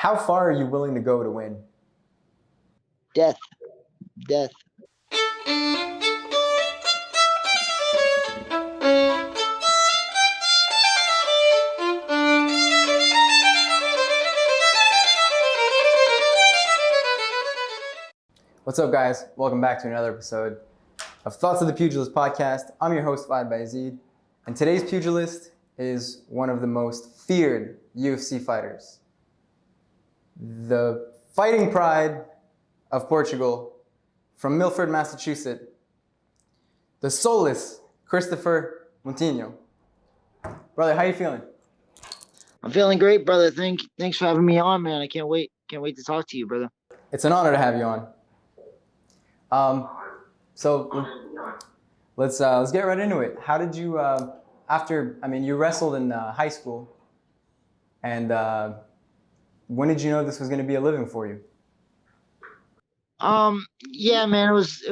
How far are you willing to go to win? Death. Death. What's up, guys? Welcome back to another episode of Thoughts of the Pugilist podcast. I'm your host, Fahad Bayezid, and today's pugilist is one of the most feared UFC fighters. The fighting pride of Portugal, from Milford, Massachusetts, the soulless Christopher Moutinho. Brother, how you feeling? I'm feeling great, brother. Thanks for having me on, man. I can't wait to talk to you, brother. It's an honor to have you on. So let's get right into it. How did you you wrestled in high school, and when did you know this was going to be a living for you? Yeah, man, it was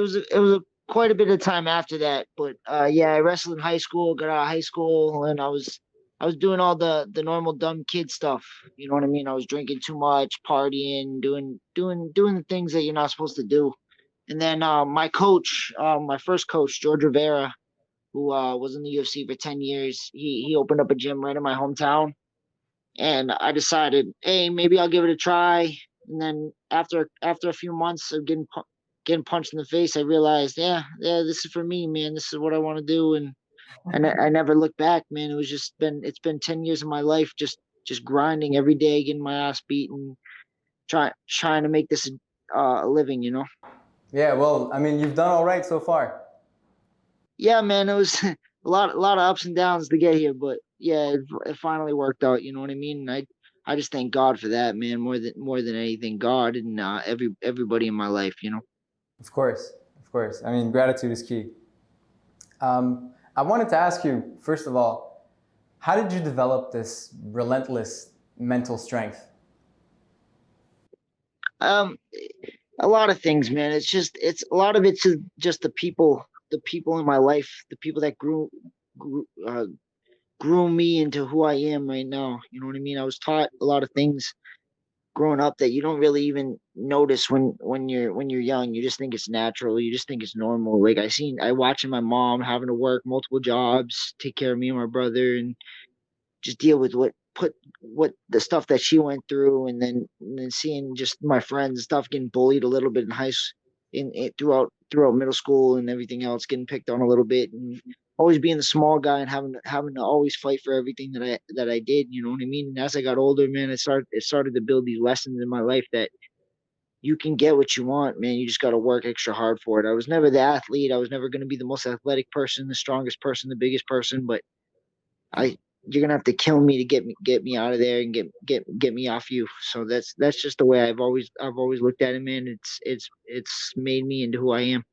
quite a bit of time after that, but yeah, I wrestled in high school, got out of high school, and I was doing all the normal dumb kid stuff. You know what I mean? I was drinking too much, partying, doing the things that you're not supposed to do. And then my coach, my first coach, George Rivera, who was in the UFC for 10 years, he opened up a gym right in my hometown. And I decided, hey, maybe I'll give it a try. And then after a few months of getting punched in the face, I realized, yeah, this is for me, man. This is what I want to do. And I never looked back, man. It's been 10 years of my life just grinding every day, getting my ass beaten, trying to make this a living, you know. Yeah, well, I mean, you've done all right so far. Yeah, man, it was a lot of ups and downs to get here, but yeah, it finally worked out. You know what I mean? I just thank God for that, man. More than anything, God and everybody in my life. You know. Of course. I mean, gratitude is key. I wanted to ask you, first of all, how did you develop this relentless mental strength? A lot of things, man. It's a lot of it's just the people in my life, the people that grew me into who I am right now. You know what I mean? I was taught a lot of things growing up that you don't really even notice when you're young. You just think it's natural. You just think it's normal. Like I watching my mom having to work multiple jobs, take care of me and my brother, and just deal with what the stuff that she went through, and then seeing just my friends and stuff getting bullied a little bit in throughout middle school and everything else, getting picked on a little bit, and always being the small guy and having to always fight for everything that I did. You know what I mean? And as I got older, man, it started to build these lessons in my life that you can get what you want, man. You just got to work extra hard for it. I was never the athlete. I was never going to be the most athletic person, the strongest person, the biggest person, but I you're gonna have to kill me to get me out of there and get me off you. So that's just the way I've always looked at it, man. It's made me into who I am.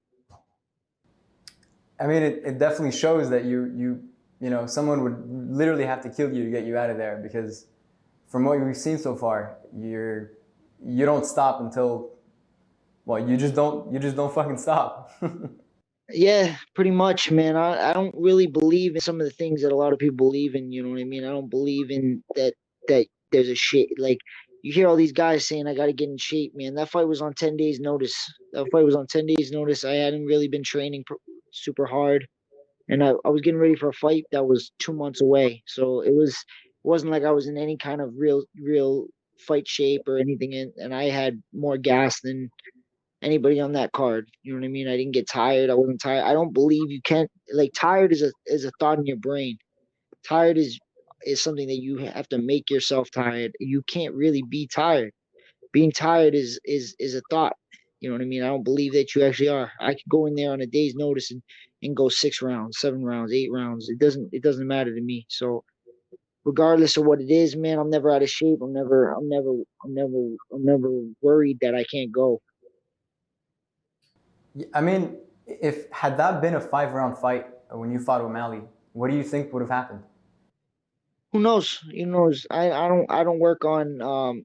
I mean, it definitely shows that you know, someone would literally have to kill you to get you out of there, because from what we've seen so far, you don't stop until, well, you just don't fucking stop. Yeah, pretty much, man. I don't really believe in some of the things that a lot of people believe in. You know what I mean? I don't believe in that there's a shit like you hear all these guys saying I got to get in shape, man. That fight was on 10 days notice. That fight was on 10 days notice. I hadn't really been training super hard, and I was getting ready for a fight that was 2 months away. So wasn't like I was in any kind of real fight shape or anything, and I had more gas than anybody on that card. You know what I mean? I didn't get tired. I wasn't tired. I don't believe you can't, like, tired is a thought in your brain. Tired is something that you have to make yourself tired. You can't really be tired. Being tired is a thought. You know what I mean? I don't believe that you actually are. I could go in there on a day's notice and go 6 rounds, 7 rounds, 8 rounds. It doesn't matter to me. So regardless of what it is, man, I'm never out of shape. I'm never worried that I can't go. I mean, if had that been a 5-round fight when you fought O'Malley, what do you think would have happened? Who knows? Who knows? I don't work on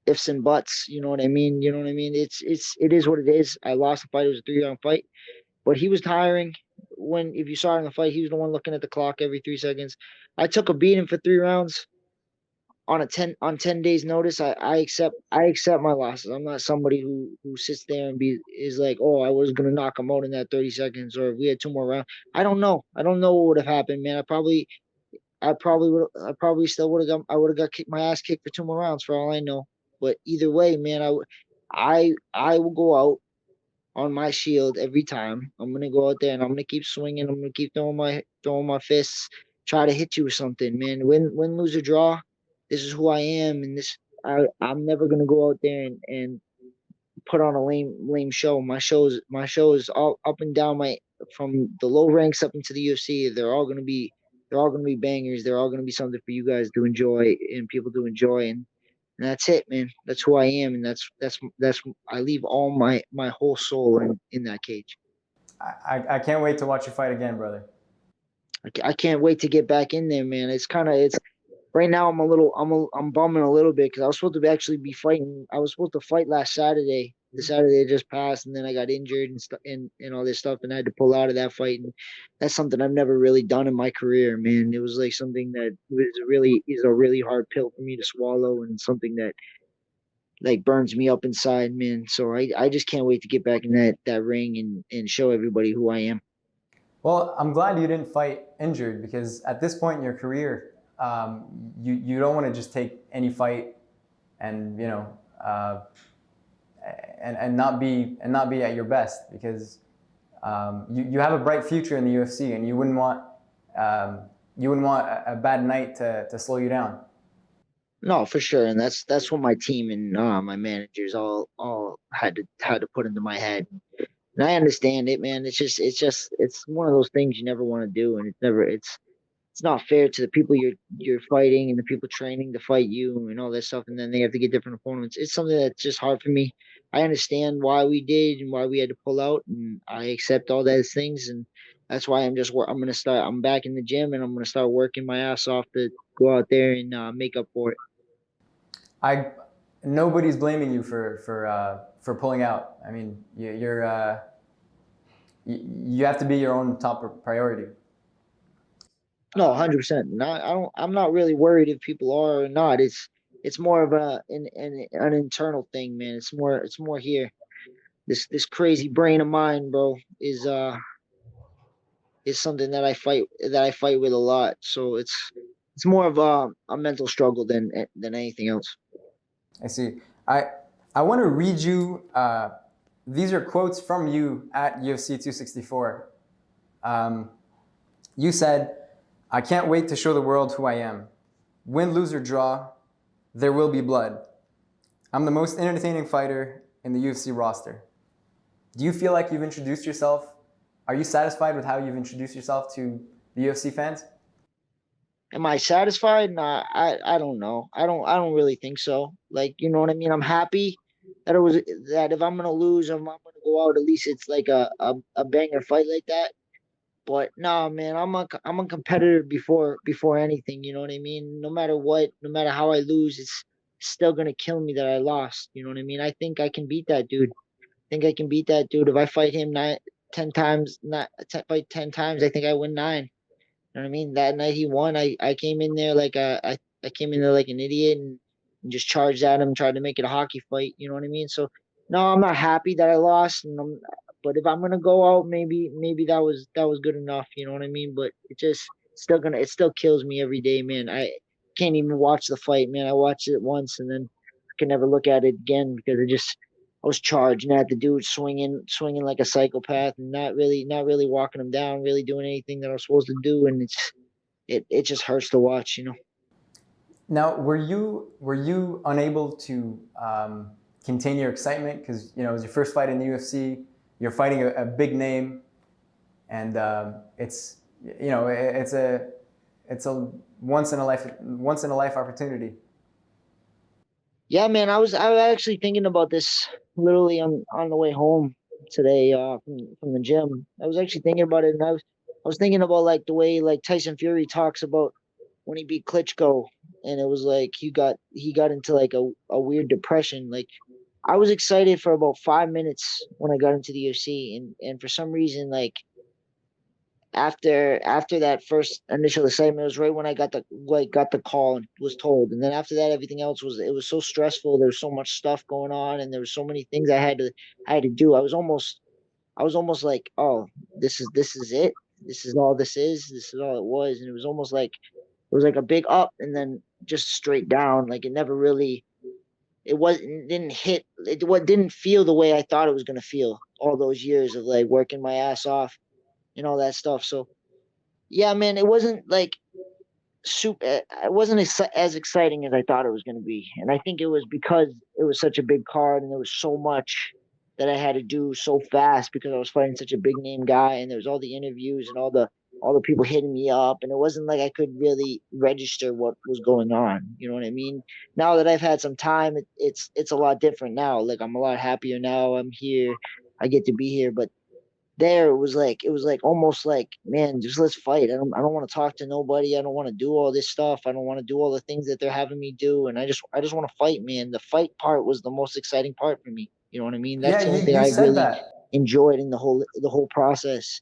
ifs and buts. You know what I mean? You know what I mean? It is what it is. I lost the fight. It was a 3-round fight, but he was tiring. If you saw it in the fight, he was the one looking at the clock every 3 seconds. I took a beating for 3 rounds on 10 days notice, I accept my losses. I'm not somebody who sits there and is like, oh, I was gonna knock him out in that 30 seconds, or if we had 2 more rounds. I don't know. I don't know what would have happened, man. I probably still I would have got kicked, my ass kicked for 2 more rounds for all I know. But either way, man, I will go out on my shield every time. I'm gonna go out there and I'm gonna keep swinging. I'm gonna keep throwing my fists, try to hit you with something, man. Win, lose or draw, this is who I am, and I'm never gonna go out there and put on a lame show. My show is all up and down my from the low ranks up into the UFC. They're all gonna be bangers. They're all gonna be something for you guys to enjoy and people to enjoy, and that's it, man. That's who I am, and that's I leave all my whole soul in that cage. I can't wait to watch you fight again, brother. I can't wait to get back in there, man. It's right now. I'm bumming a little bit because I was supposed to actually be fighting. I was supposed to fight last Saturday. The Saturday just passed, and then I got injured and all this stuff, and I had to pull out of that fight. And that's something I've never really done in my career, man. It was like something that is a really hard pill for me to swallow, and something that like burns me up inside, man. So I just can't wait to get back in that ring and show everybody who I am. Well, I'm glad you didn't fight injured, because at this point in your career, you don't want to just take any fight and and not be at your best, because you have a bright future in the UFC, and you wouldn't want a bad night to slow you down. No, for sure, and that's what my team and my managers all had to put into my head. And I understand it, man. It's one of those things you never want to do, and it's not fair to the people you're fighting and the people training to fight you and all that stuff, and then they have to get different opponents. It's something that's just hard for me. I understand why we did and why we had to pull out, and I accept all those things, and that's why I'm gonna start. I'm back in the gym, and I'm gonna start working my ass off to go out there and make up for it. I Nobody's blaming you for pulling out. I mean, you have to be your own top priority. No, 100%. I'm not really worried if people are or not. It's more of an internal thing, man. It's more here. This crazy brain of mine, bro, is something that I fight with a lot. So it's more of a mental struggle than anything else. I see. I I want to read you. These are quotes from you at UFC 264. You said, "I can't wait to show the world who I am. Win, lose, or draw, there will be blood. I'm the most entertaining fighter in the UFC roster." Do you feel like you've introduced yourself? Are you satisfied with how you've introduced yourself to the UFC fans? Am I satisfied? Nah, I don't know. I don't really think so. Like, you know what I mean? I'm happy that if I'm gonna lose or if I'm gonna go out, at least it's like a banger fight like that. But no, man, I'm a competitor before anything. You know what I mean? No matter what, no matter how I lose, it's still gonna kill me that I lost. You know what I mean? I think I can beat that dude. I think I can beat that dude. If I fight him 10 times, not fight 10 times, I think I win 9. You know what I mean? That night he won. I came in there like I came in there like an idiot and just charged at him, tried to make it a hockey fight. You know what I mean? So no, I'm not happy that I lost, but if I'm gonna go out, maybe that was good enough. You know what I mean? But it still kills me every day, man. I can't even watch the fight, man. I watched it once and then I can never look at it again because I was charging at the dude, swinging like a psychopath, and not really walking him down, really doing anything that I was supposed to do, and it just hurts to watch, you know. Now, were you unable to contain your excitement, because it was your first fight in the UFC? You're fighting a big name, and it's a once in a life opportunity. Yeah, man, I was actually thinking about this literally on the way home today from the gym. I was actually thinking about it, and I was thinking about like the way like Tyson Fury talks about when he beat Klitschko, and it was like he got into like a weird depression. Like I was excited for about 5 minutes when I got into the UFC, and for some reason, like after that first initial excitement, it was right when I got the call and was told. And then after that, everything else was so stressful. There was so much stuff going on, and there was so many things I had to do. I was almost like, oh, this is it. This is all this is. This is all it was. And it was like a big up and then just straight down. Like it never really it didn't hit it what didn't feel the way I thought it was gonna feel all those years of like working my ass off and all that stuff. So yeah, man, it wasn't like super. It wasn't as exciting as I thought it was going to be, and I think it was because it was such a big card and there was so much that I had to do so fast because I was fighting such a big name guy, and there was all the interviews and all the people hitting me up, and it wasn't like I could really register what was going on. You know what I mean? Now that I've had some time, it's a lot different now. Like I'm a lot happier now. I'm here. I get to be here, but there it was like almost like, man, just let's fight. I don't want to talk to nobody. I don't want to do all this stuff. I don't want to do all the things that they're having me do. And I just want to fight, man. The fight part was the most exciting part for me. You know what I mean? That's Yeah, the only thing you I said really that. enjoyed in the whole process.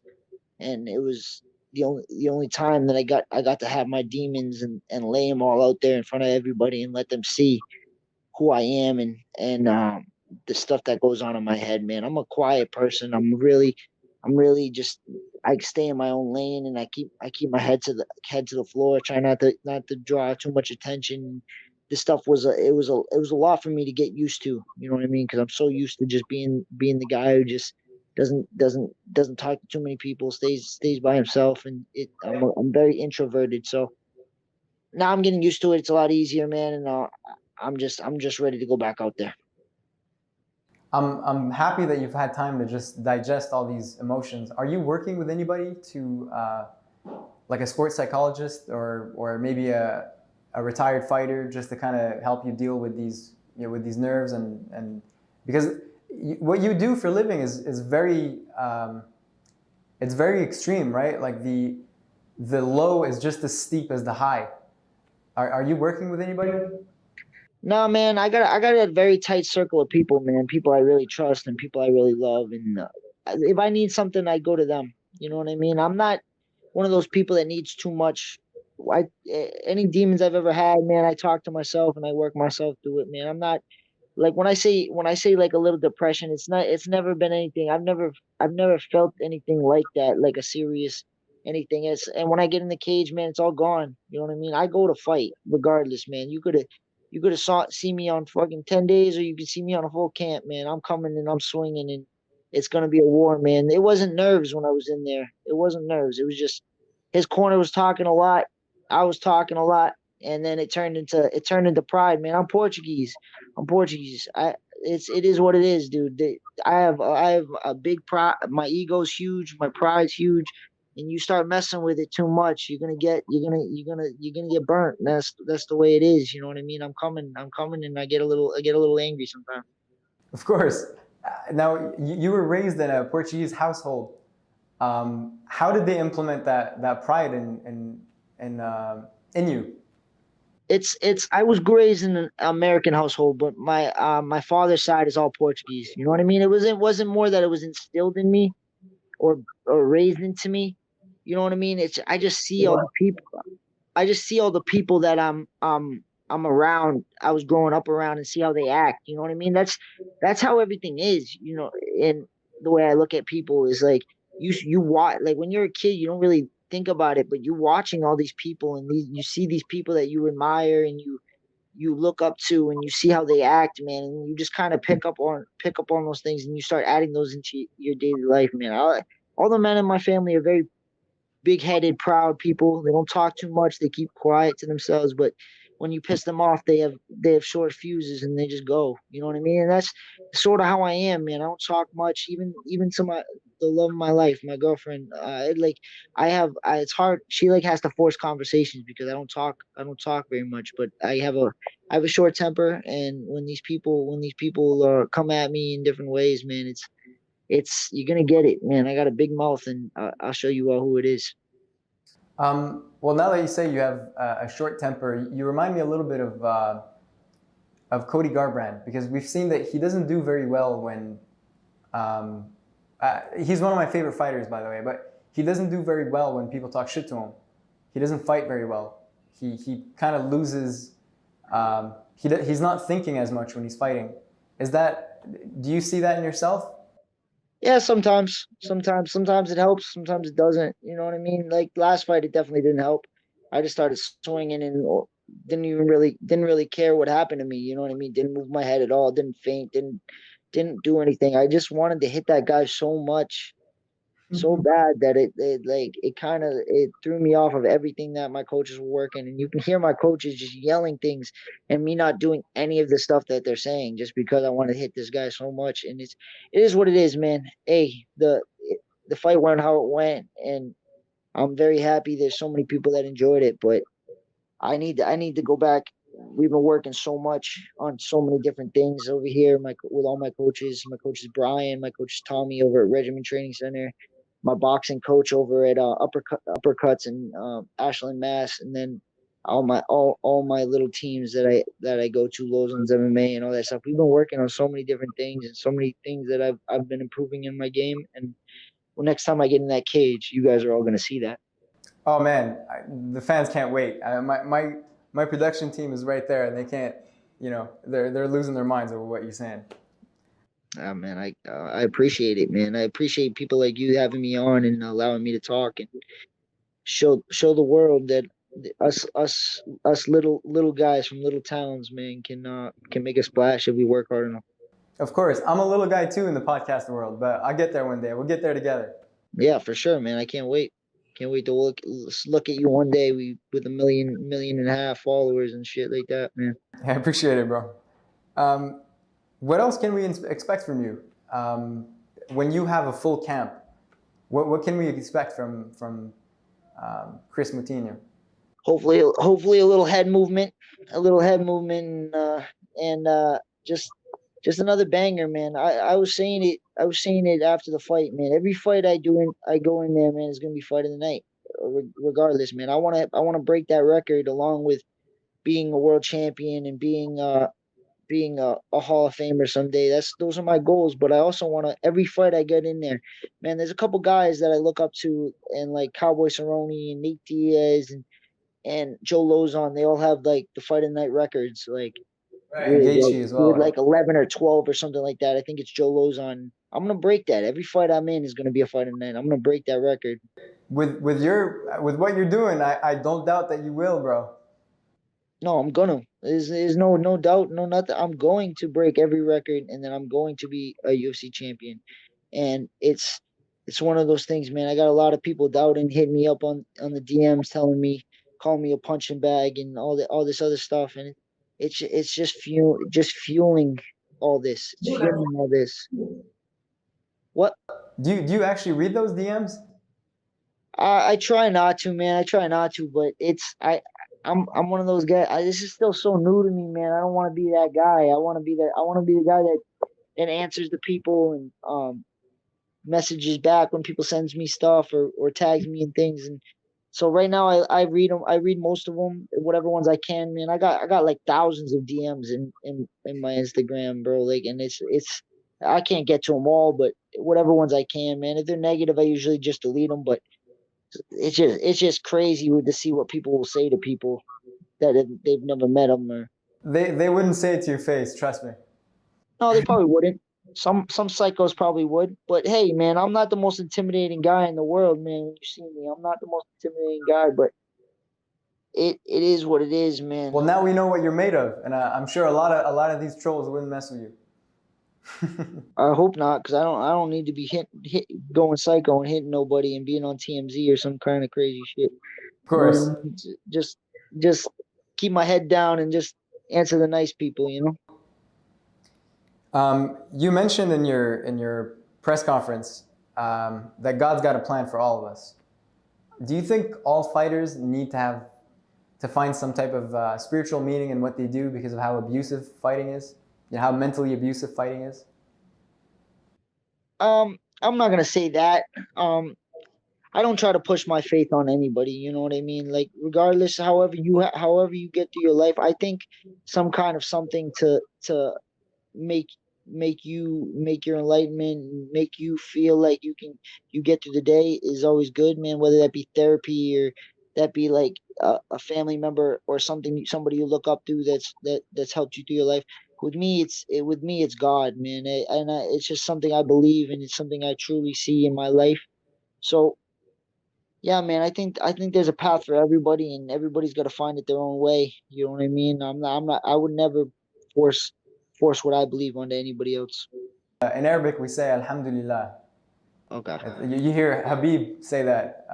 And it was the only time that I got to have my demons and lay them all out there in front of everybody and let them see who I am and the stuff that goes on in my head, man. I'm a quiet person. I'm really just I stay in my own lane and I keep my head to the floor, try not to draw too much attention. This stuff it was a lot for me to get used to. You know what I mean? Because I'm so used to just being the guy who just doesn't talk to too many people, stays by himself, and I'm very introverted. So now I'm getting used to it. It's a lot easier, man, and I'm just ready to go back out there. I'm happy that you've had time to just digest all these emotions. Are you working with anybody to, like a sports psychologist or maybe a retired fighter, just to kind of help you deal with these, with these nerves and because what you do for a living is very it's very extreme, right? Like the low is just as steep as the high. Are you working with anybody? No, man, I got a very tight circle of people, man. People I really trust and people I really love. And if I need something, I go to them. You know what I mean? I'm not one of those people that needs too much. Any demons I've ever had, man, I talk to myself and I work myself through it, man. I'm not like when I say like a little depression, it's never been anything. I've never felt anything like that, like a serious anything. And when I get in the cage, man, it's all gone. You know what I mean? I go to fight regardless, man. You could have see me on fucking 10 days, or you could see me on a full camp, man. I'm coming and I'm swinging, and it's gonna be a war, man. It wasn't nerves when I was in there. It wasn't nerves. It was just his corner was talking a lot. I was talking a lot, and then it turned into pride, man. I'm Portuguese. I'm Portuguese. It is what it is, dude. I have a big pride. My ego's huge. My pride's huge. And you start messing with it too much, you're gonna get burnt. And that's the way it is. You know what I mean? I'm coming, and I get a little angry sometimes. Of course. Now, you were raised in a Portuguese household. How did they implement that pride in you? It's I was raised in an American household, but my father's side is all Portuguese. You know what I mean? It wasn't more that it was instilled in me or raised into me. You know what I mean? It's I just see all the people. I just see all the people that I'm around. I was growing up around and see how they act. You know what I mean? That's how everything is. You know, and the way I look at people is like you watch, like when you're a kid, you don't really think about it, but you're watching all these people and you see these people that you admire and you look up to, and you see how they act, man, and you just kind of pick up on those things, and you start adding those into your daily life, man. All the men in my family are very big-headed, proud people. They don't talk too much. They keep quiet to themselves. But when you piss them off, they have short fuses and they just go. You know what I mean? And that's sort of how I am, man. I don't talk much, even to the love of my life, my girlfriend. Like it's hard. She like has to force conversations because I don't talk very much. But I have a short temper, and when these people come at me in different ways, man, it's you're gonna get it, man. I got a big mouth, and I'll show you all who it is. Well, now that you say you have a short temper, you remind me a little bit of Cody Garbrand, because we've seen that he doesn't do very well when he's one of my favorite fighters, by the way, but he doesn't do very well when people talk shit to him. He doesn't fight very well. He kind of loses. He's not thinking as much when he's fighting. Do you see that in yourself? Yeah, sometimes it helps, sometimes it doesn't. You know what I mean? Like last fight, it definitely didn't help. I just started swinging and didn't really care what happened to me. You know what I mean? Didn't move my head at all. Didn't faint. Didn't do anything. I just wanted to hit that guy so much, so bad that it threw me off of everything that my coaches were working. And you can hear my coaches just yelling things and me not doing any of the stuff that they're saying just because I want to hit this guy so much. And it is what it is, man. Hey, the fight went how it went, and I'm very happy there's so many people that enjoyed it, but I need to go back. We've been working so much on so many different things over here. With all my coaches, Brian, my coach is Tommy over at Regiment Training Center, my boxing coach over at Uppercuts in Ashland, Mass, and then all my little teams that I go to, Lozon's MMA and all that stuff. We've been working on so many different things and so many things that I've been improving in my game. And well, next time I get in that cage, you guys are all going to see that. Oh man, the fans can't wait. My production team is right there, and they can't. They're losing their minds over what you're saying. Man, I appreciate it, man. I appreciate people like you having me on and allowing me to talk and show the world that us little guys from little towns, man, can make a splash if we work hard enough. Of course, I'm a little guy too in the podcast world, but I'll get there one day. We'll get there together. Yeah, for sure, man. I can't wait. Can't wait to look at you one day with a million and a half followers and shit like that, man. I appreciate it, bro. What else can we expect from you when you have a full camp? What can we expect from Kris Moutinho? Hopefully a little head movement, and just another banger, man. I was saying it after the fight, man. Every fight I go in there, man, is gonna be fight of the night, regardless, man. I wanna break that record along with being a world champion and being a Hall of Famer someday. Those are my goals. But I also want to, every fight I get in there, man, there's a couple guys that I look up to, and like Cowboy Cerrone and Nate Diaz and Joe Lozon. They all have like the fight of the night records, like Gaethje as well. with like 11 or 12 or something like that. I think it's Joe Lozon. I'm gonna break that. Every fight I'm in is gonna be a fight of the night. I'm gonna break that record. With what you're doing, I don't doubt that you will, bro. No, I'm gonna. There's no doubt, no nothing. I'm going to break every record, and then I'm going to be a UFC champion. And it's one of those things, man. I got a lot of people doubting, hitting me up on the DMs, telling me, calling me a punching bag, and all this other stuff. And it's just fueling all this. It's fueling all this. What? Do you actually read those DMs? I try not to, man. I try not to, but I'm one of those guys. This is still so new to me, man. I don't want to be that guy. I want to be the guy that answers the people and messages back when people sends me stuff or tags me in things. And so right now I read them. I read most of them, whatever ones I can, man. I got like thousands of DMs in my Instagram, bro. Like, and it's I can't get to them all, but whatever ones I can, man. If they're negative, I usually just delete them. But it's just crazy to see what people will say to people that they've never met them. Or They wouldn't say it to your face, trust me. no, they probably wouldn't. Some psychos probably would. But hey, man, I'm not the most intimidating guy in the world, man. When you see me, I'm not the most intimidating guy, but it is what it is, man. Well, now we know what you're made of, and I'm sure a lot of these trolls wouldn't mess with you. I hope not, because I don't need to be going psycho and hitting nobody and being on TMZ or some kind of crazy shit. Of course. Just keep my head down and just answer the nice people, you know. You mentioned in your press conference that God's got a plan for all of us. Do you think all fighters need to find some type of spiritual meaning in what they do because of how abusive fighting is? You know, how mentally abusive fighting is? I'm not gonna say that. I don't try to push my faith on anybody. You know what I mean? Like, regardless, however you get through your life, I think some kind of something to make make your enlightenment, make you feel like you get through the day is always good, man. Whether that be therapy or that be like a family member or somebody you look up to that's helped you through your life. With me it's God, man. It's just something I believe, and it's something I truly see in my life. So yeah, man, I think there's a path for everybody, and everybody's got to find it their own way. You know what I mean? I would never force what I believe onto anybody else. In Arabic, we say Alhamdulillah. Okay. You hear Habib say that.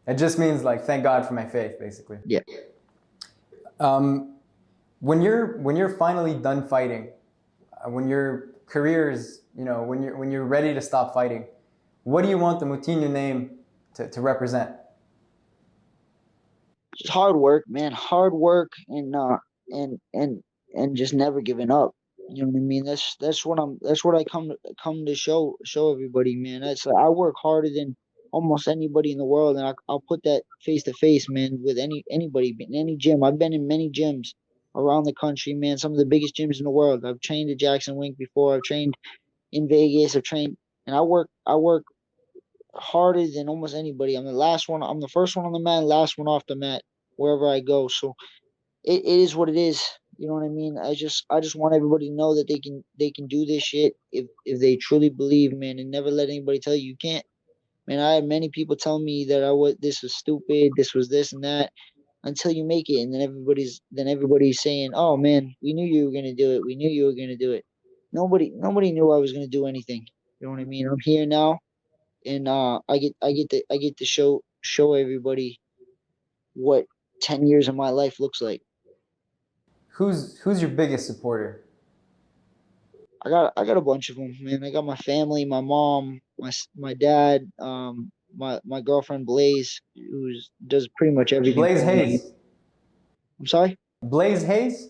It just means like thank God for my faith, basically. Yeah. When you're finally done fighting, when your career is, when you're ready to stop fighting, what do you want the Moutinho name to represent? Just hard work, man. Hard work and and just never giving up. You know what I mean? That's what I come to show everybody, man. That's I work harder than almost anybody in the world, and I'll put that face to face, man, with anybody in any gym. I've been in many gyms around the country, man. Some of the biggest gyms in the world. I've trained at Jackson Wink before. I've trained in Vegas. I've trained, and I work harder than almost anybody. I'm the last one. I'm the first one on the mat, last one off the mat wherever I go. So it is what it is. You know what I mean? I just want everybody to know that they can do this shit if they truly believe, man, and never let anybody tell you can't. Man, I had many people tell me that this was stupid, this was this and that, until you make it, and then everybody's saying, "Oh man, we knew you were gonna do it. We knew you were gonna do it." Nobody knew I was gonna do anything. You know what I mean? I'm here now, and I get to show everybody what 10 years of my life looks like. Who's your biggest supporter? I got a bunch of them, man. I got my family, my mom, my dad, my girlfriend Blaze, does pretty much everything Blaze for me. Hayes. I'm sorry, Blaze Hayes?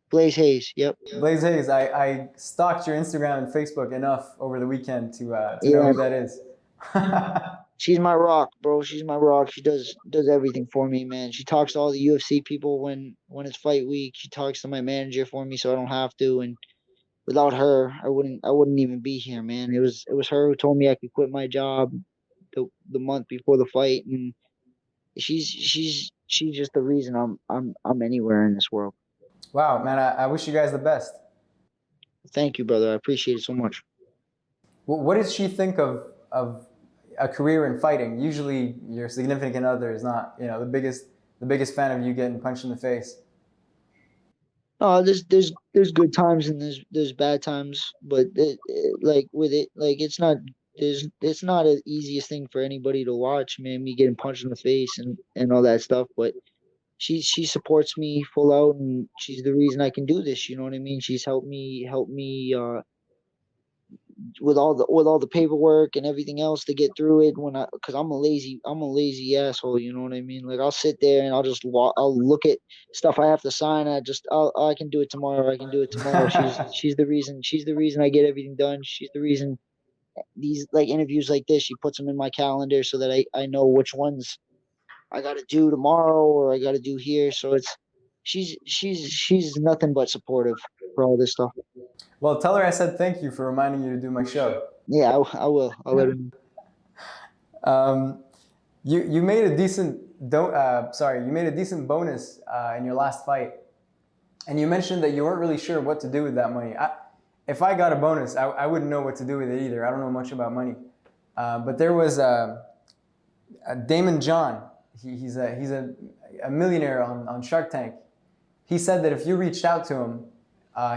Blaze Hayes. Yep. Blaze Hayes. I stalked your Instagram and Facebook enough over the weekend to know Yeah, who that is. she's my rock, bro. She's my rock. She does everything for me, man. She talks to all the UFC people when it's fight week. She talks to my manager for me, so I don't have to. And without her, I wouldn't even be here, man. It was her who told me I could quit my job the month before the fight, and she's just the reason I'm anywhere in this world. Wow, man, I wish you guys the best. Thank you, brother. I appreciate it so much. What does she think of a career in fighting? Usually, your significant other is not, the biggest fan of you getting punched in the face. No, there's good times and there's bad times, but like with it, like it's not the easiest thing for anybody to watch, man. Me getting punched in the face and all that stuff, but she supports me full out, and she's the reason I can do this. You know what I mean? She's helped me with all the paperwork and everything else to get through it because I'm a lazy asshole. You know what I mean? Like I'll sit there and I'll look at stuff I have to sign. I can do it tomorrow. I can do it tomorrow. She's the reason I get everything done. She's the reason these like interviews like this, she puts them in my calendar so that I know which ones I got to do tomorrow or I got to do here. So she's nothing but supportive for all this stuff. Well, tell her I said thank you for reminding you to do my show. Yeah, I will. I'll let her know. Um, you made a decent you made a decent bonus in your last fight, and you mentioned that you weren't really sure what to do with that money. If I got a bonus, I wouldn't know what to do with it either. I don't know much about money, but there was Daymond John. He's a millionaire on Shark Tank. He said that if you reached out to him,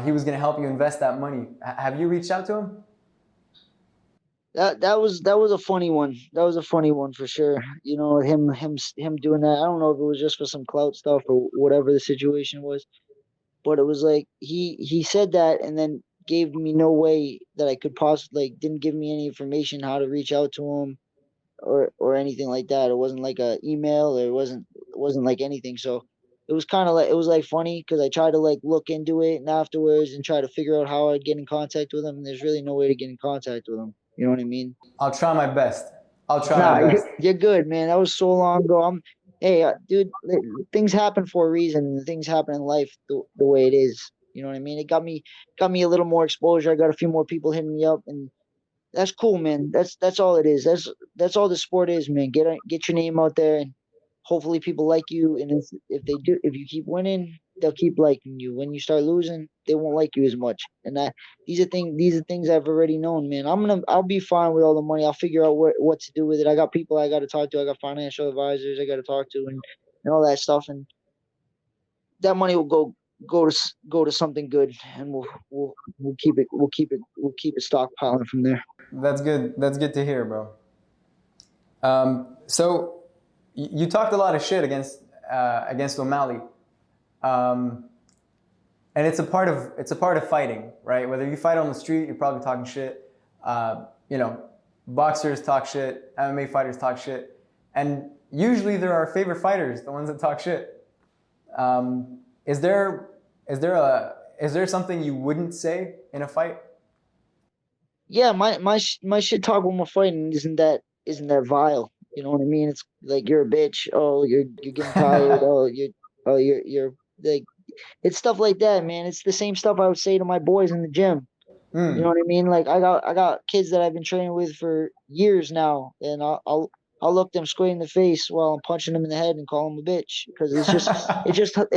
he was going to help you invest that money. Have you reached out to him? That was a funny one. That was a funny one for sure. You know, him doing that. I don't know if it was just for some clout stuff or whatever the situation was, but it was like he said that and then gave me no way that I could possibly like didn't give me any information how to reach out to him or anything like that. It wasn't like a email or it wasn't like anything. So it was kind of like it was like funny because I tried to like look into it and afterwards and try to figure out how I'd get in contact with him. And there's really no way to get in contact with him. You know what I mean? I'll try my best. I'll try Nah, my you're, best. you're good, man. That was so long ago. Hey, dude, things happen for a reason. And things happen in life the way it is. You know what I mean? It got me a little more exposure. I got a few more people hitting me up, and that's cool, man. That's all it is. That's all the sport is, man. Get your name out there, and hopefully people like you. And if they do, if you keep winning, they'll keep liking you. When you start losing, they won't like you as much. And these are things I've already known, man. I'll be fine with all the money. I'll figure out what to do with it. I got people I got to talk to. I got financial advisors I got to talk to, and all that stuff. And that money will go to something good, and we'll keep it stockpiling from there. That's good. That's good to hear, bro. So you talked a lot of shit against O'Malley, and it's a part of fighting, right? Whether you fight on the street, you're probably talking shit. You know, boxers talk shit, MMA fighters talk shit, and usually they're our favorite fighters, the ones that talk shit. Is there something you wouldn't say in a fight? Yeah, my shit talk when we're fighting isn't that vile. You know what I mean? It's like, you're a bitch. Oh, you're getting tired. You're like, it's stuff like that, man. It's the same stuff I would say to my boys in the gym. You know what I mean? Like, I got kids that I've been training with for years now, and I'll look them square in the face while I'm punching them in the head and call them a bitch, because it's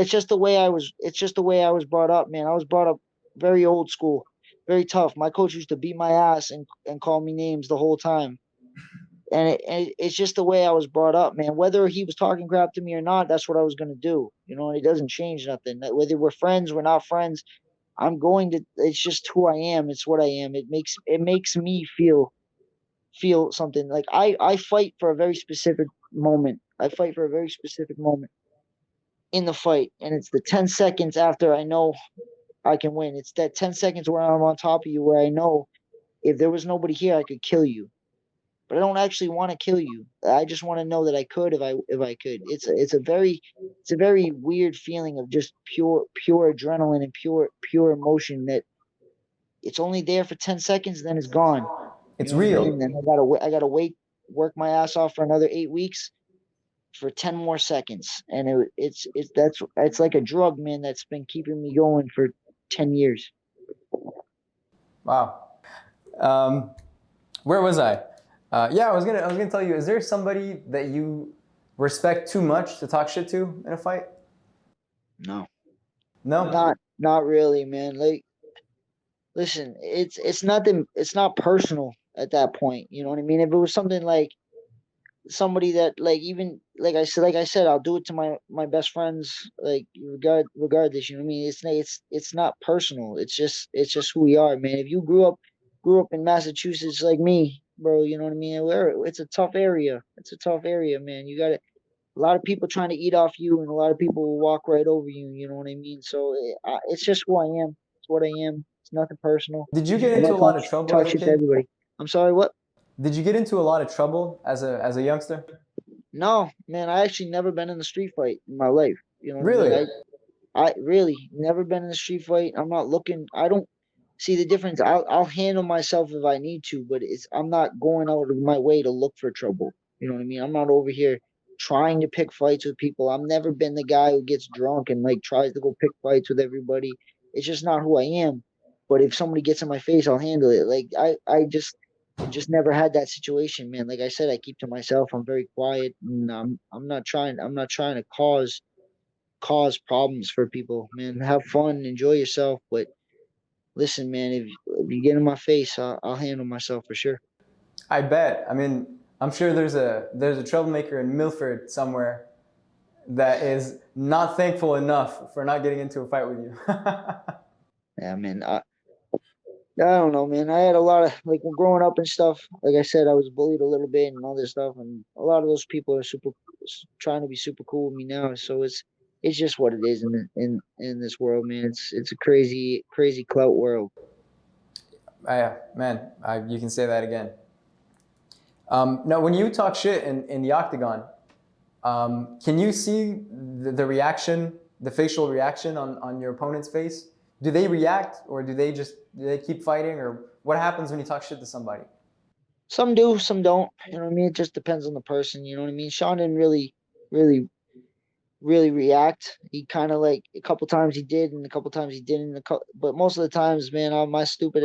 just the way I was brought up, man. I was brought up very old school, very tough. My coach used to beat my ass and call me names the whole time. And it's just the way I was brought up, man. Whether he was talking crap to me or not, that's what I was gonna do. You know, and it doesn't change nothing. Whether we're friends, we're not friends, it's just who I am. It's what I am. It makes me feel something. Like, I fight for a very specific moment. I fight for a very specific moment in the fight. And it's the 10 seconds after I know I can win. It's that 10 seconds where I'm on top of you, where I know if there was nobody here, I could kill you. But I don't actually want to kill you. I just want to know that I could if I could. It's a very weird feeling of just pure adrenaline and pure emotion, that it's only there for 10 seconds, then it's gone. It's You know what I real. mean? Then I gotta wait, work my ass off for another 8 weeks for 10 more seconds. And it's like a drug, man, that's been keeping me going for 10 years. Wow. Where was I? Yeah, I was gonna tell you. Is there somebody that you respect too much to talk shit to in a fight? No, No. not really, man. Like, listen, it's not personal at that point. You know what I mean? If it was something like somebody that, like, even like I said, I'll do it to my best friends, like, regardless. You know what I mean? It's not personal. It's just who we are, man. If you grew up in Massachusetts like me, bro, you know what I mean? It's a tough area. It's a tough area, man. You got a lot of people trying to eat off you, and a lot of people will walk right over you. You know what I mean? So it's just who I am. It's what I am. It's nothing personal. Did you get And I into a lot of trouble talk as a shit to kid? everybody. I'm sorry, what? Did you get into a lot of trouble as a youngster? No, man, I actually never been in a street fight in my life. You know what I mean? Really? I really never been in a street fight. I'm not looking. I don't see the difference. I'll handle myself if I need to, but I'm not going out of my way to look for trouble. You know what I mean? I'm not over here trying to pick fights with people. I've never been the guy who gets drunk and, like, tries to go pick fights with everybody. It's just not who I am. But if somebody gets in my face, I'll handle it. Like, I just never had that situation, man. Like I said, I keep to myself. I'm very quiet, and I'm not trying to cause problems for people, man. Have fun, enjoy yourself, but listen, man, if you get in my face, I'll handle myself for sure. I bet. I mean, I'm sure there's a troublemaker in Milford somewhere that is not thankful enough for not getting into a fight with you. Yeah, man. I don't know, man. I had a lot of, like, when growing up and stuff. Like I said, I was bullied a little bit and all this stuff, and a lot of those people are trying to be super cool with me now. So it's just what it is in this world, man. It's a crazy clout world. Yeah, man, you can say that again. Now, when you talk shit in the octagon, can you see the reaction, the facial reaction on your opponent's face? Do they react, or do they keep fighting, or what happens when you talk shit to somebody? Some do, some don't. You know what I mean? It just depends on the person. You know what I mean? Sean didn't really really react. He kind of like a couple times he did, and a couple times he didn't. But most of the times, man, my stupid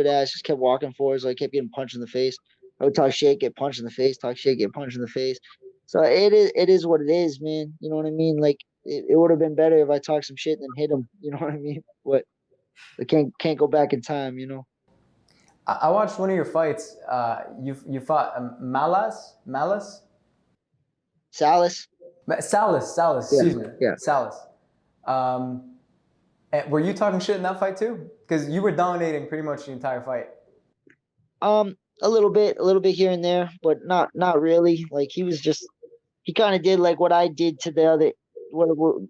ass just kept walking forward. So I kept getting punched in the face. I would talk shit, get punched in the face. Talk shit, get punched in the face. So it is what it is, man. You know what I mean? Like it would have been better if I talked some shit and then hit him. You know what I mean? But I can't go back in time. You know. I watched one of your fights. You fought Malas, Salas. Salas. Yeah, Excuse me, yeah. Salas. Were you talking shit in that fight too? Because you were dominating pretty much the entire fight. A little bit here and there, but not really. Like he kind of did like what I did to the other.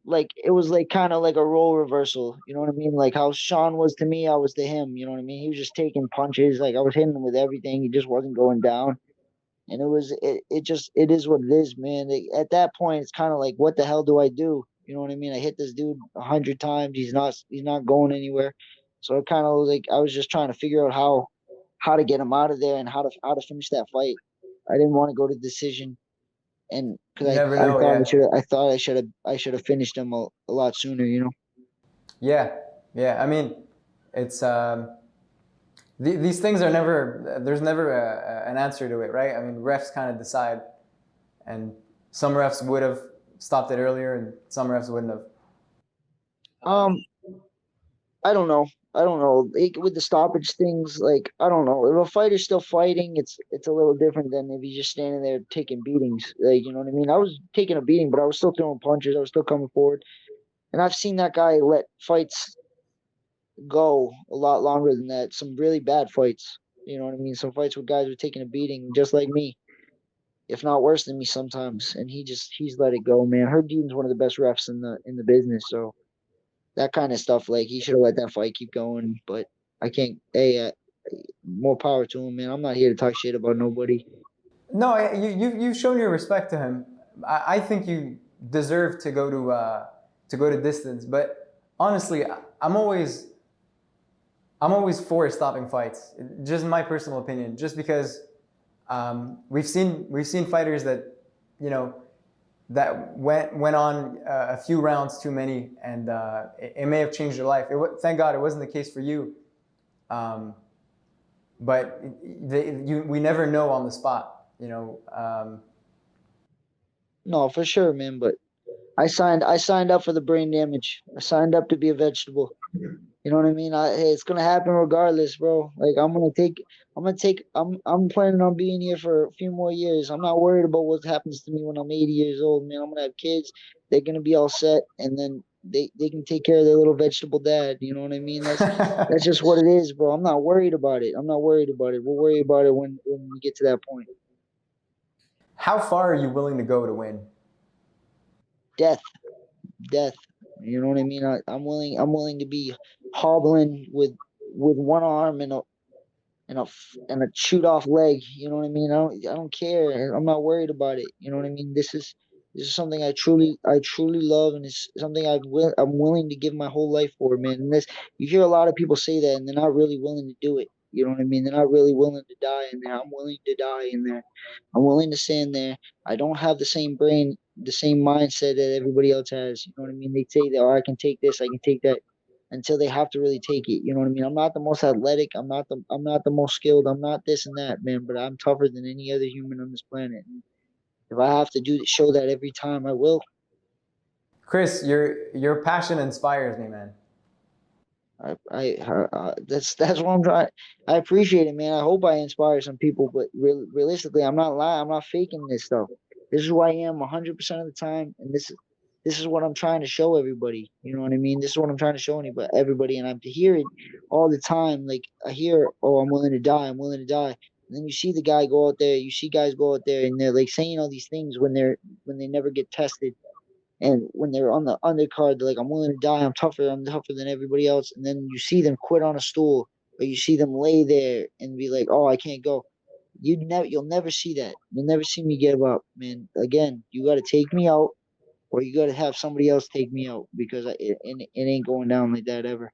Like it was like kind of like a role reversal. You know what I mean? Like how Sean was to me, I was to him. You know what I mean? He was just taking punches. Like I was hitting him with everything. He just wasn't going down. And it is what it is, man. At that point, it's kind of like, what the hell do I do? You know what I mean? I hit this dude 100 times. He's not going anywhere. So it kind of like I was just trying to figure out how to get him out of there and how to finish that fight. I didn't want to go to decision, and because You I, never I know, thought yeah. I should have finished him a lot sooner. You know. Yeah, yeah. I mean, it's these things are never. There's never an answer to it, right? I mean, refs kind of decide, and some refs would have stopped it earlier, and some refs wouldn't have. Um, I don't know. I don't know. With the stoppage things, like I don't know. If a fighter's still fighting, it's a little different than if he's just standing there taking beatings. Like you know what I mean? I was taking a beating, but I was still throwing punches. I was still coming forward, and I've seen that guy let fights go a lot longer than that. Some really bad fights. You know what I mean? Some fights with guys were taking a beating just like me, if not worse than me sometimes. And he's let it go, man. Herb Dean's one of the best refs in the business, so that kind of stuff, like he should have let that fight keep going. But I can't. Hey, more power to him, man. I'm not here to talk shit about nobody. No, you've shown your respect to him. I think you deserve to go to distance, but honestly, I'm always for stopping fights. Just my personal opinion. Just because we've seen fighters that you know that went on a few rounds too many, and it may have changed their life. Thank God it wasn't the case for you, but we never know on the spot. You know. No, for sure, man. But I signed up for the brain damage. I signed up to be a vegetable. You know what I mean? Hey, it's gonna happen regardless, bro. Like I'm planning on being here for a few more years. I'm not worried about what happens to me when I'm 80 years old, man. I'm gonna have kids. They're gonna be all set, and then they can take care of their little vegetable dad. You know what I mean? That's just what it is, bro. I'm not worried about it. I'm not worried about it. We'll worry about it when we get to that point. How far are you willing to go to win? Death, death. You know what I mean? I'm willing to be hobbling with one arm and a shoot off leg. You know what I mean? I don't care. I'm not worried about it. You know what I mean? This is something I truly love, and it's something I'm willing to give my whole life for, man. And this you hear a lot of people say that, and they're not really willing to do it. You know what I mean? They're not really willing to die in there. I'm willing to die in there. I'm willing to stand there. I don't have the same brain, the same mindset that everybody else has. You know what I mean? They say that, oh, I can take this, I can take that, until they have to really take it. You know what I mean? I'm not the most athletic. I'm not the most skilled. I'm not this and that, man. But I'm tougher than any other human on this planet. And if I have to show that every time, I will. Kris, your passion inspires me, man. That's what I'm trying. I appreciate it, man. I hope I inspire some people, but realistically, I'm not lying. I'm not faking this stuff. This is who I am 100% of the time, and this is what I'm trying to show everybody. You know what I mean? This is what I'm trying to show everybody, and I'm to hear it all the time. Like I hear, oh, I'm willing to die. I'm willing to die. And then you see the guy go out there. You see guys go out there, and they're like saying all these things when they never get tested. And when they're on the undercard, they're like, I'm willing to die. I'm tougher than everybody else. And then you see them quit on a stool, or you see them lay there and be like, oh, I can't go. You'll never see that. You'll never see me give up, man. Again, you got to take me out, or you got to have somebody else take me out, because it ain't going down like that ever.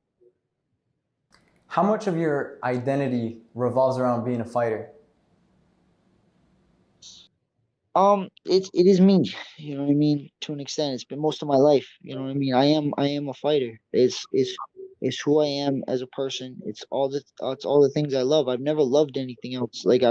How much of your identity revolves around being a fighter? It is me, you know what I mean? To an extent, it's been most of my life. You know what I mean? I am a fighter. It's who I am as a person. It's all the things I love. I've never loved anything else. Like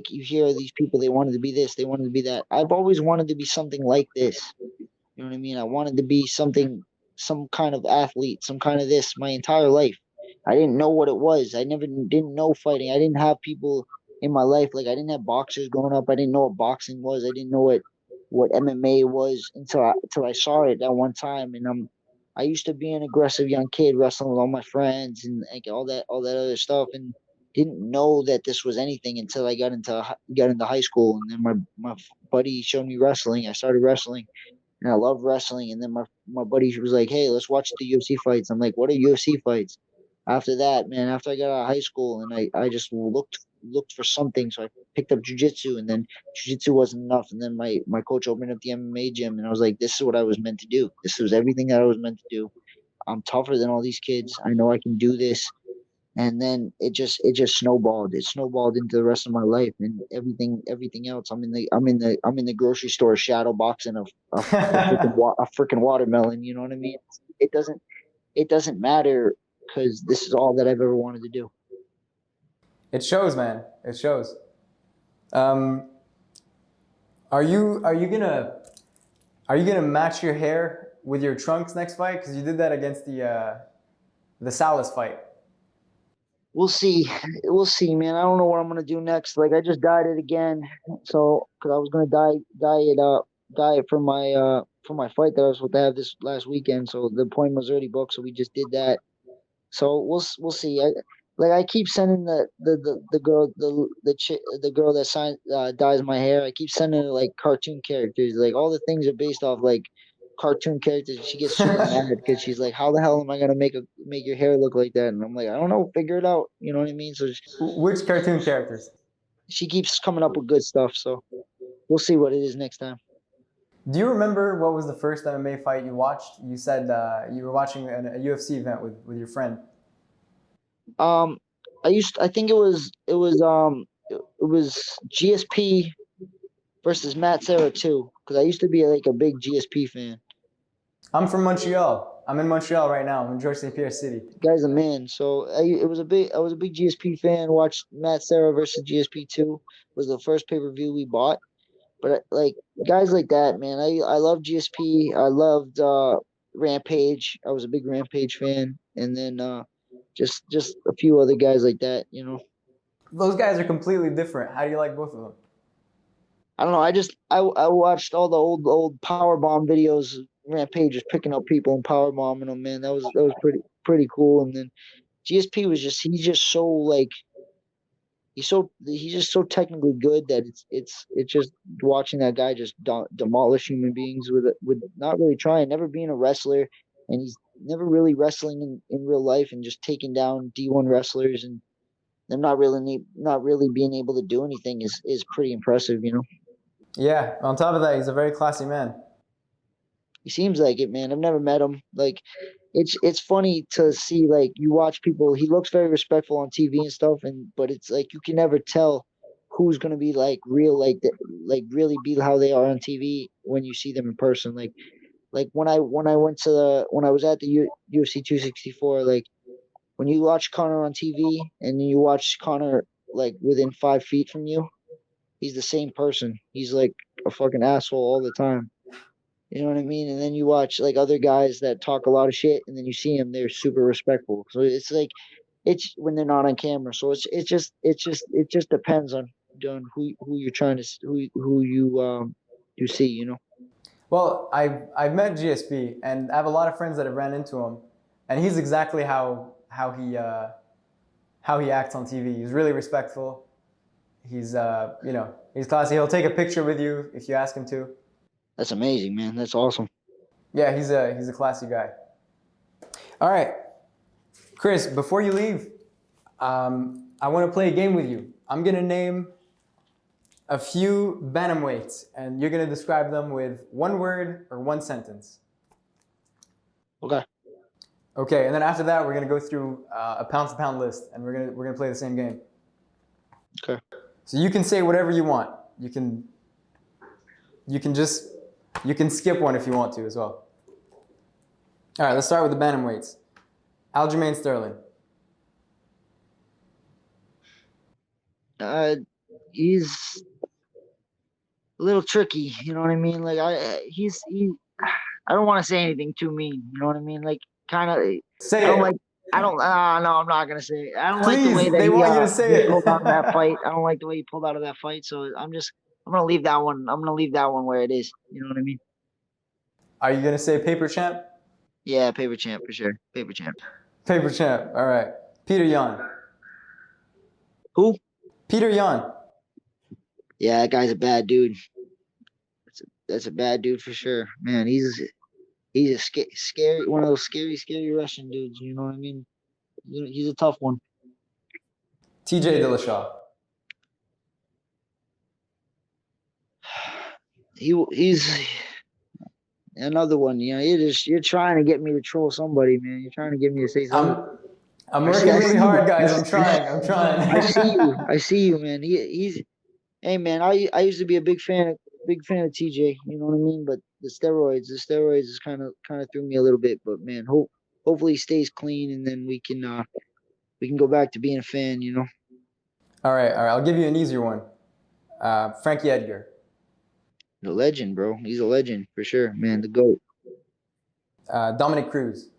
you hear these people, they wanted to be this, they wanted to be that. I've always wanted to be something like this. You know what I mean? I wanted to be something, some kind of athlete, some kind of this my entire life. I didn't know what it was. I never didn't know fighting. I didn't have people in my life. Like I didn't have boxers growing up. I didn't know what boxing was. I didn't know what MMA was until I saw it that one time. And I used to be an aggressive young kid wrestling with all my friends and like all that other stuff, and didn't know that this was anything until I got into high school. And then my buddy showed me wrestling. I started wrestling and I love wrestling. And then my buddy was like, "Hey, let's watch the UFC fights." I'm like, "What are UFC fights?" After that, man, after I got out of high school, and I just looked for something, so I picked up jujitsu, and then jujitsu wasn't enough, and then my coach opened up the MMA gym, and I was like, "This is what I was meant to do. This was everything that I was meant to do. I'm tougher than all these kids. I know I can do this." And then it just snowballed. It snowballed into the rest of my life and everything else. I'm in the grocery store shadow boxing a freaking watermelon. You know what I mean? It doesn't it doesn't matter because this is all that I've ever wanted to do. It shows, man. It shows. Um, are you gonna match your hair with your trunks next fight? Because you did that against the Salas fight. We'll see. We'll see, man. I don't know what I'm gonna do next. Like I just dyed it again, so because I was gonna dye it for my fight that I was supposed to have this last weekend. So the appointment was already booked, so we just did that. So we'll see. I keep sending the girl the girl that dyes my hair. I keep sending her like cartoon characters. Like all the things are based off like cartoon characters. She gets super mad because she's like, "How the hell am I gonna make your hair look like that?" And I'm like, "I don't know. Figure it out." You know what I mean? So Which cartoon characters? she keeps coming up with good stuff. So we'll see what it is next time. Do you remember what was the first MMA fight you watched? You said you were watching a UFC event with your friend. Um, I think it was GSP versus Matt Serra too, because I used to be like a big GSP fan. I'm from Montreal. I'm in Montreal right now. I'm in Georges St. Pierre City. Guy's a man. So I was a big GSP fan. Watched Matt Serra versus GSP two was the first pay per view we bought. But like guys like that, man, I love GSP. I loved Rampage. I was a big Rampage fan, and then just a few other guys like that. You know, Those guys are completely different. How do you like both of them? I don't know. I watched all the old power bomb videos. Rampage was picking up people and power bombing them. Man, that was pretty cool. And then GSP was he's just so like he's just so technically good that it's just watching that guy just demolish human beings with not really trying, never being a wrestler, and he's never really wrestling in real life and just taking down D1 wrestlers and them not really being able to do anything is pretty impressive, you know. Yeah. On top of that, he's a very classy man. He seems like it, man. I've never met him. Like, it's funny to see like you watch people. He looks very respectful on TV and stuff, and but it's like you can never tell who's gonna be like real, like that, like really be how they are on TV when you see them in person. Like when I was at the UFC 264, like when you watch Conor on TV and you watch Conor like within 5 feet from you, he's the same person. He's like a fucking asshole all the time. You know what I mean? And then you watch like other guys that talk a lot of shit, and then you see them, they're super respectful. So it's like it's when th're not on camera. So it just depends on who you're trying to who you see. You know. Well, I've met GSP, and I have a lot of friends that have ran into him, and he's exactly how he acts on TV. He's really respectful. He's he's classy. He'll take a picture with you if you ask him to. That's amazing, man. That's awesome. Yeah, he's a classy guy. All right, Kris. Before you leave, I want to play a game with you. I'm gonna name a few bantamweights, and you're gonna describe them with one word or one sentence. Okay. Okay, and then after that, we're gonna go through a pound-to-pound list, and we're gonna play the same game. Okay. So you can say whatever you want. You can You can skip one if you want to as well. All right, let's start with the bantamweights. Aljamain Sterling. He's a little tricky, you know what I mean? Like I don't want to say anything too mean, you know what I mean? Like kind of Say I don't it. like I don't no, I'm not gonna say it. I don't like the Please, way that they want you to say he it. pulled out of that fight. I don't like the way he pulled out of that fight, so I'm gonna leave that one. I'm gonna leave that one where it is. You know what I mean? Are you gonna say paper champ? Yeah, paper champ for sure. Paper champ. Paper champ. All right. Peter Yan. Who? Peter Yan. Yeah, that guy's a bad dude. That's a bad dude for sure. Man, he's a scary one of those scary Russian dudes. You know what I mean? He's a tough one. TJ Dillashaw. He's another one. You know, you're trying to get me to troll somebody, man. You're trying to get me to say something. I'm working really hard, guys. I'm trying. I see you, man. He's hey, man. I used to be a big fan of TJ. You know what I mean? But the steroids is kind of threw me a little bit. But man, hopefully he stays clean, and then we can go back to being a fan. You know. All right. I'll give you an easier one. Frankie Edgar. The legend, bro. He's a legend for sure, man. The GOAT. Dominic Cruz.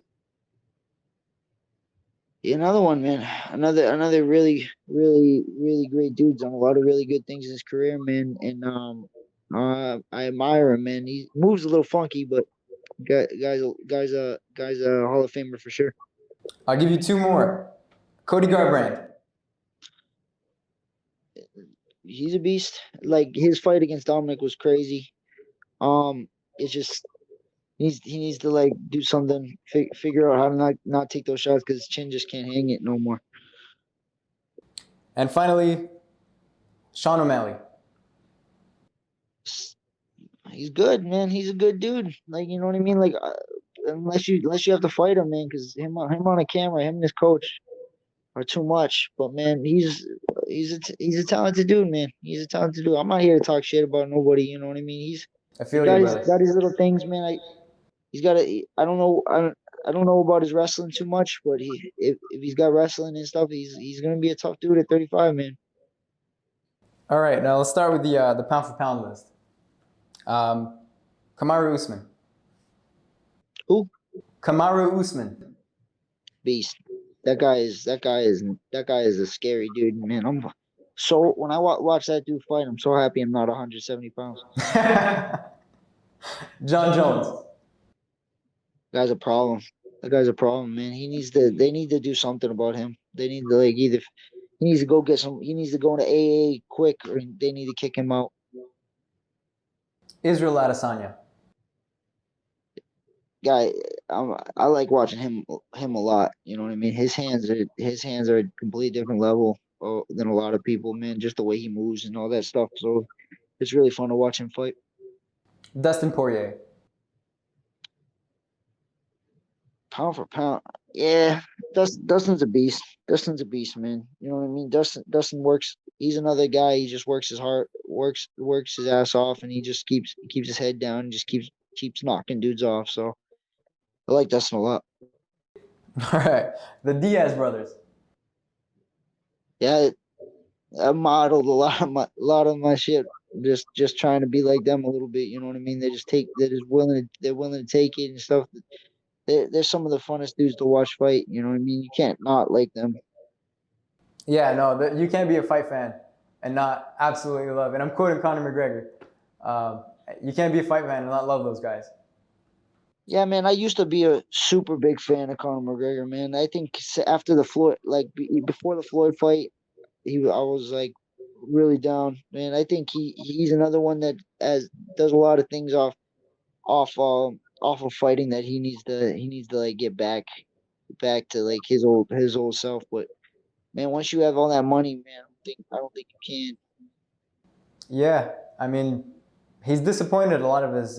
Another one, man. Another really great dude's done a lot of really good things in his career, man. And I admire him, man. He moves a little funky, but guy's a Hall of Famer for sure. I'll give you two more. Cody Garbrand. He's a beast. Like his fight against Dominic was crazy. It's just he needs to like do something, figure out how to not take those shots because his chin just can't hang it no more. And finally, Sean O'Malley. He's good, man. He's a good dude. Like you know what I mean. Like unless you have to fight him, man, because him on a camera, him and his coach are too much. But man, he's a talented dude, man. He's a talented dude. I'm not here to talk shit about nobody. You know what I mean? I feel you, brother. Got his little things, man. He's got a. I don't know about his wrestling too much, but if he's got wrestling and stuff, he's gonna be a tough dude at 35, man. All right, now let's start with the pound for pound list. Kamaru Usman. Who? Kamaru Usman. Beast. That guy is a scary dude, man. So when I watch that dude fight, I'm so happy I'm not 170 pounds. John Jones. Guy's a problem. That guy's a problem, man. They need to do something about him. They need to he needs to go he needs to go into AA quick, or they need to kick him out. Israel Adesanya. Guy, I like watching him a lot. You know what I mean? His hands are a completely different level than a lot of people, man. Just the way he moves and all that stuff. So it's really fun to watch him fight. Dustin Poirier. Pound for pound, yeah. Dustin's a beast. Dustin's a beast, man. You know what I mean? Dustin works. He's another guy. He just works his heart, works his ass off, and he just keeps his head down and just keeps knocking dudes off. So I like Dustin a lot. All right, the Diaz brothers. Yeah, I modeled a lot of my shit. Just trying to be like them a little bit. You know what I mean? They're willing to take it and stuff. They're some of the funnest dudes to watch fight. You know what I mean? You can't not like them. Yeah, no, you can't be a fight fan and not absolutely love. And I'm quoting Conor McGregor. You can't be a fight fan and not love those guys. Yeah, man. I used to be a super big fan of Conor McGregor, man. I think after the Floyd, before the Floyd fight, I was like really down, man. I think he's another one that does a lot of things off of fighting that he needs to like get back to like his old self. But man, once you have all that money, man, I don't think you can. Yeah, I mean, he's disappointed a lot of his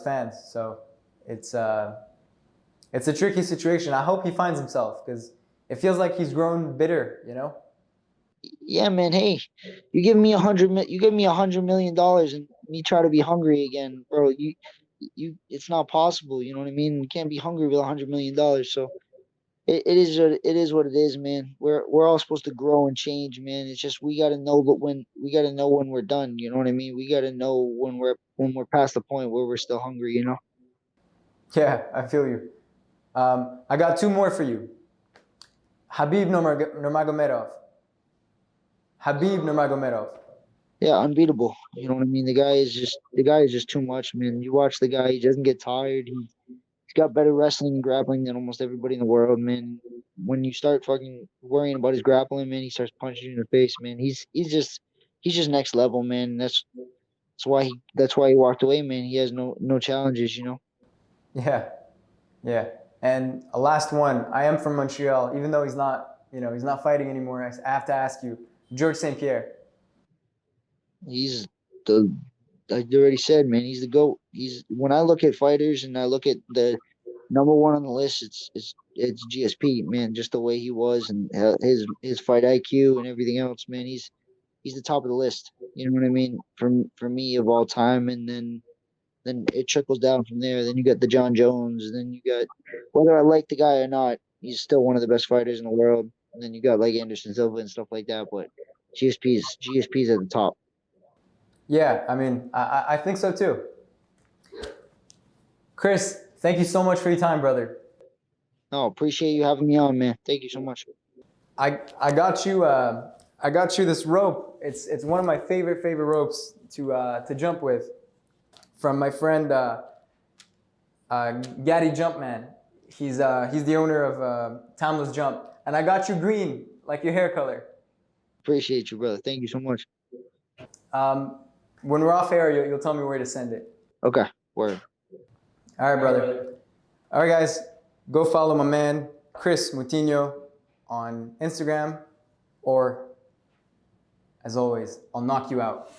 fans. So it's a tricky situation. I hope he finds himself because it feels like he's grown bitter. You know. Yeah, man. Hey, you give me $100 million and me try to be hungry again, bro. It's not possible. You know what I mean? You can't be hungry with $100 million. So it is what it is, man. We're all supposed to grow and change, man. It's just we gotta know, but when we gotta know when we're done. You know what I mean? We gotta know when we're past the point where we're still hungry. You know? Yeah, I feel you. I got two more for you. Habib Nurmagomedov. Habib Nurmagomedov. Yeah, unbeatable. You know what I mean? The guy is just too much, man. You watch the guy; he doesn't get tired. He's got better wrestling and grappling than almost everybody in the world, man. When you start fucking worrying about his grappling, man, he starts punching you in the face, man. He's just next level, man. That's why he walked away, man. He has no challenges, you know. Yeah, yeah. And a last one. I am from Montreal, even though he's not fighting anymore. I have to ask you, George St. Pierre. He's the I already said, man. He's the GOAT. He's when I look at fighters and I look at the number one on the list, it's GSP, man. Just the way he was and his fight IQ and everything else, man. He's the top of the list. You know what I mean? For me of all time, and then it trickles down from there. Then you got the John Jones, and then you got whether I like the guy or not, he's still one of the best fighters in the world. And then you got like Anderson Silva and stuff like that. But GSP's at the top. Yeah, I mean, I think so too. Kris, thank you so much for your time, brother. No, appreciate you having me on, man. Thank you so much. I got you. I got you this rope. It's one of my favorite ropes to jump with, from my friend Gaddy Jumpman. He's the owner of Timeless Jump, and I got you green, like your hair color. Appreciate you, brother. Thank you so much. When we're off air, you'll tell me where to send it. Okay, word. All right, brother. All right, guys, go follow my man Kris Moutinho on Instagram, or as always, I'll knock you out.